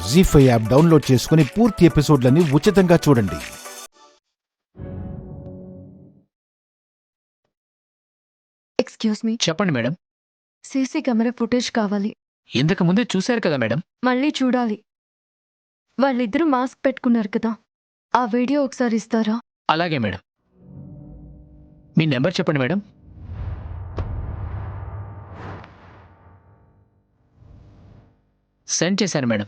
జీ5 app download చేసుకుని పూర్తి ఎపిసోడ్లని ఉచితంగా చూడండి. Excuse me. చెప్పండి మేడం. సీసీ కెమెరా ఫుటేజ్ కావాలి. ఇంతకు ముందే చూశారు కదా మేడం. మళ్ళీ చూడాలి. వాళ్ళిద్దరూ మాస్క్ పెట్టుకున్నారు కదా, ఆ వీడియో ఒకసారి ఇస్తారా? అలాగే మేడం. మీ నెంబర్ చెప్పండి మేడం. సెండ్ చేశాను madam.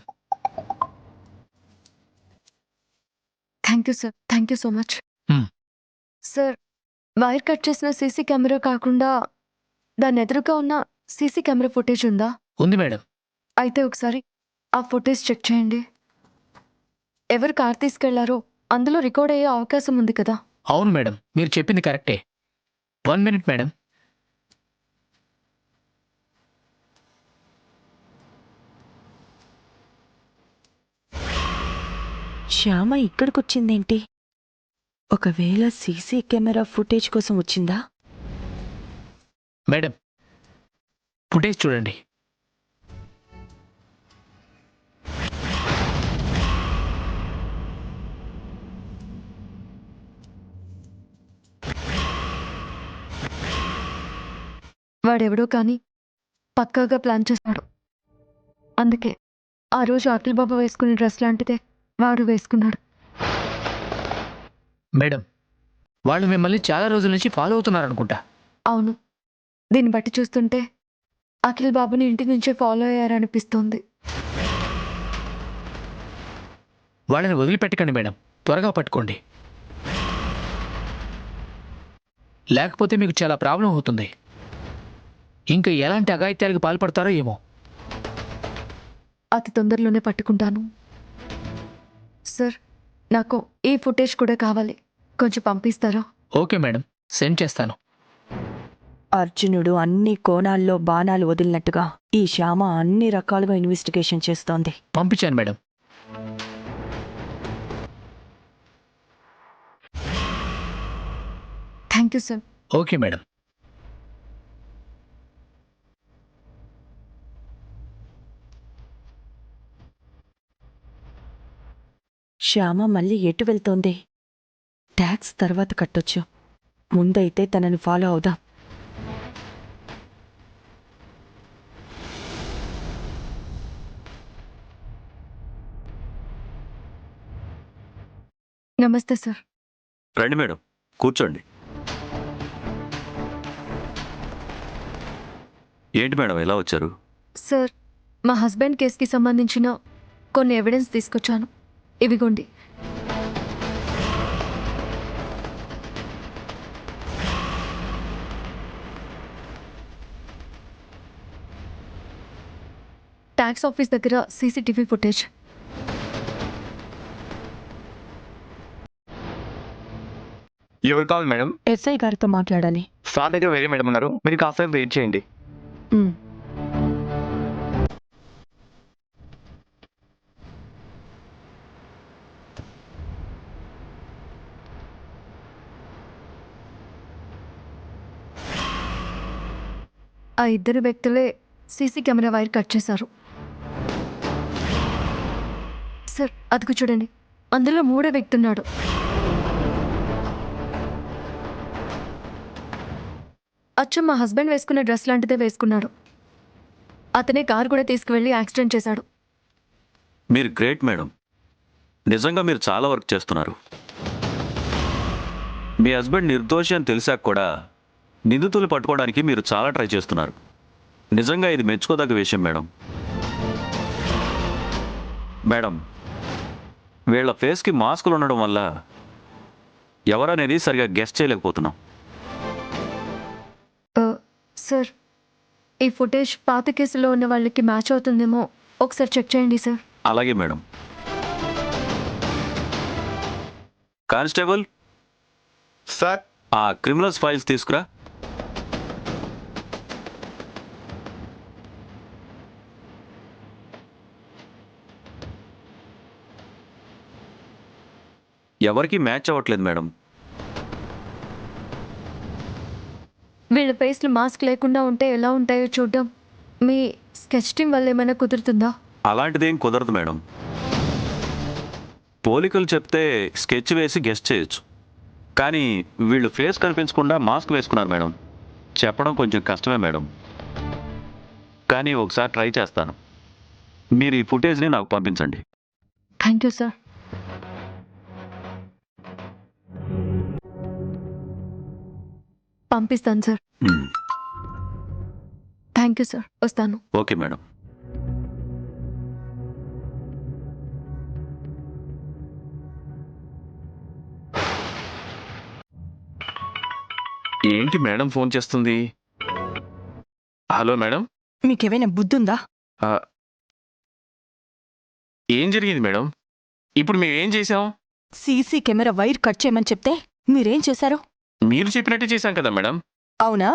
Thank you sir, thank you so much. Hmm. Sir, wire cut చేసిన సీసీ కెమెరా కాకుండా దాని ఎదురుగా ఉన్న సీసీ కెమెరా ఫుటేజ్ ఉందా? ఉంది మేడం. అయితే ఒకసారి ఆ ఫుటేజ్ చెక్ చేయండి. ఎవరు కార్ తీసుకెళ్లారో అందులో రికార్డ్ అయ్యే అవకాశం ఉంది కదా. అవును మేడం, మీరు చెప్పింది కరెక్టే. 1 minute మేడం. శ్యామ ఇక్కడికొచ్చిందేంటి? ఒకవేళ సీసీ కెమెరా ఫుటేజ్ కోసం వచ్చిందా? మేడం, ఫుటేజ్ చూడండి. వాడెవడో కానీ పక్కాగా ప్లాన్ చేశాడు. అందుకే ఆ రోజు అఖిల్ బాబా వేసుకునే డ్రెస్ లాంటిదే వాడు వేసుకున్నాడు. మేడం, వాళ్ళు మిమ్మల్ని చాలా రోజుల నుంచి ఫాలో అవుతున్నారనుకుంటా. అవును, దీన్ని బట్టి చూస్తుంటే అఖిల్ బాబుని ఇంటి నుంచే ఫాలో అయ్యారనిపిస్తోంది. వాళ్ళని వదిలిపెట్టకండి మేడం, త్వరగా పట్టుకోండి. లేకపోతే మీకు చాలా ప్రాబ్లం అవుతుంది. ఇంకా ఎలాంటి అఘాయిత్యాలకు పాల్పడతారో ఏమో. అతి తొందరలోనే పట్టుకుంటాను. సార్, నాకు ఈ ఫుటేజ్ కూడా కావాలి, కొంచెం పంపిస్తారా? ఓకే మేడం, సెండ్ చేస్తాను. అర్జునుడు అన్ని కోణాల్లో బాణాలు వదిలినట్టుగా ఈ శ్యామ అన్ని రకాలుగా ఇన్వెస్టిగేషన్ చేస్తోంది. పంపించాను madam. Thank you sir. Okay madam. Shyama మళ్ళీ ఎటు వెళ్తోంది? ట్యాక్స్ తర్వాత కట్టొచ్చు, ముందైతే తనని ఫాలో అవుదాం. నమస్తే సార్. రండి మేడం, కూర్చోండి. ఏంటి మేడం ఎలా వచ్చారు? సార్, మా హస్బెండ్ కేసుకి సంబంధించిన కొన్ని ఎవిడెన్స్ తీసుకొచ్చాను. ఇవిగోండి. ట్యాక్స్ ఆఫీస్ దగ్గర సీసీటీవీ ఫుటేజ్. ఎవరు కావాలి మేడం? ఎస్ఐ గారితో మాట్లాడాలి. సార్ దగ్గర వేరే మేడం ఉన్నారు, మీరు కాస్త వెయిట్ చేయండి. ఉమ్. ఆ ఇద్దరు వ్యక్తులే సీసీ కెమెరా వైర్ కట్ చేశారు. సార్, అదిగు చూడండి, అందులో మూడో వ్యక్తి ఉన్నాడు. అచ్చం మా హస్బెండ్ వేసుకున్న డ్రెస్ లాంటిదే వేసుకున్నాడు. అతనే కారు కూడా తీసుకువెళ్ళి యాక్సిడెంట్ చేశాడు. మీరు గ్రేట్ మేడం, నిజంగా మీరు చాలా వర్క్ చేస్తున్నారు. మీ హస్బెండ్ నిర్దోషి అని తెలిసాక కూడా నిందితులు పట్టుకోవడానికి మీరు చాలా ట్రై చేస్తున్నారు. నిజంగా ఇది మెచ్చుకోదగ్గ విషయం మేడం. మేడం, వీళ్ళ ఫేస్కి మాస్కులు ఉండడం వల్ల ఎవరనేది సరిగా గెస్ చేయలేకపోతున్నాం. సార్, ఈ ఫుటేజ్ పాత కేసులో ఉన్న వాళ్ళకి మ్యాచ్ అవుతుందేమో ఒకసారి చెక్ చేయండి సార్. అలాగే మేడం. కానిస్టేబుల్, సార్, ఆ క్రిమినల్స్ ఫైల్స్ తీసుకురా. ఎవరికి మ్యాచ్ అవ్వట్లేదు మేడం. వీళ్ళ ఫేస్లు మాస్క్ లేకుండా ఉంటే ఎలా ఉంటాయో చూద్దాం. మీ స్కెచ్ టీం వల్ల ఏమైనా కుదురుతుందా? అలాంటిదేం కుదరదు మేడం. పోలికలు చెప్తే స్కెచ్ వేసి గెస్ట్ చేయొచ్చు, కానీ వీళ్ళు ఫేస్ కనిపించకుండా మాస్క్ వేసుకున్నారు మేడం. చెప్పడం కొంచెం కష్టమే మేడం, కానీ ఒకసారి ట్రై చేస్తాను. మీరు ఈ ఫుటేజ్ని నాకు పంపించండి. Thank you sir. పంపిస్తాను సార్. Thank you sir. వస్తాను. Okay madam. ఏంటి మేడం ఫోన్ చేస్తుంది? Hello madam. మీకేమైనా బుద్ధుందా? ఆ, ఏం జరిగింది మేడం? ఇప్పుడు మేమేం చేసాం? సీసీ కెమెరా వైర్ కట్ చేయమని చెప్తే మీరేం చేశారు? మీరు చెప్పినట్టే చేశాం కదా మేడం. అవునా?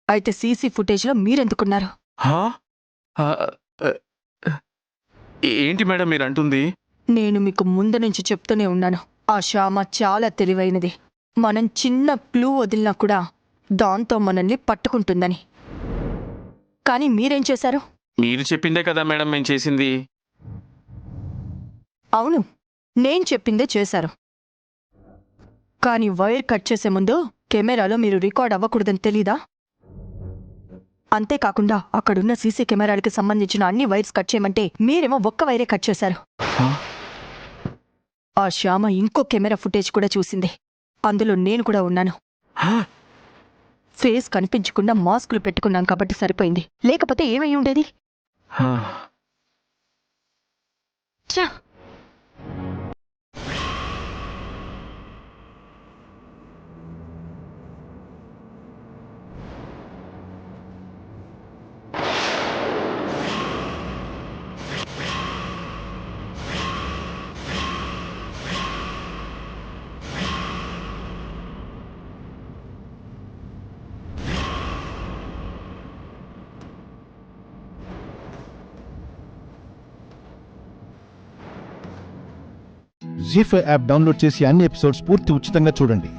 అయితే సీసీ ఫుటేజ్లో మీరెందుకున్నారు? హా? ఆ, ఆ, ఏంటి మేడం మీరు అంటుంది? నేను మీకు ముందు నుంచి చెప్తూనే ఉన్నాను, ఆ శ్యామ చాలా తెలివైనది. మనం చిన్న క్లూ వదిలినా కూడా దాంతో మనల్ని పట్టుకుంటుందని. కానీ మీరేం చేశారు? మీరు చెప్పిందే కదా మేడం మేము చేసింది. అవును, నేను చెప్పిందే చేశారు. కానీ వైర్ కట్ చేసే ముందు కెమెరాలో మీరు రికార్డ్ అవ్వకూడదని తెలీదా? అంతేకాకుండా అక్కడున్న సీసీ కెమెరాలకి సంబంధించిన అన్ని వైర్స్ కట్ చేయమంటే మీరేమో ఒక్క వైరే కట్ చేశారు. హా? ఆ శ్యామ ఇంకో కెమెరా ఫుటేజ్ కూడా చూసింది. అందులో నేను కూడా ఉన్నాను. హా? ఫేస్ కనిపించకుండా మాస్కులు పెట్టుకున్నాం కాబట్టి సరిపోయింది, లేకపోతే ఏమై ఉండేది? హా. ఛ! జీ5 యాప్ డౌన్లోడ్ చేసి అన్ని ఎపిసోడ్స్ పూర్తి ఉచితంగా చూడండి.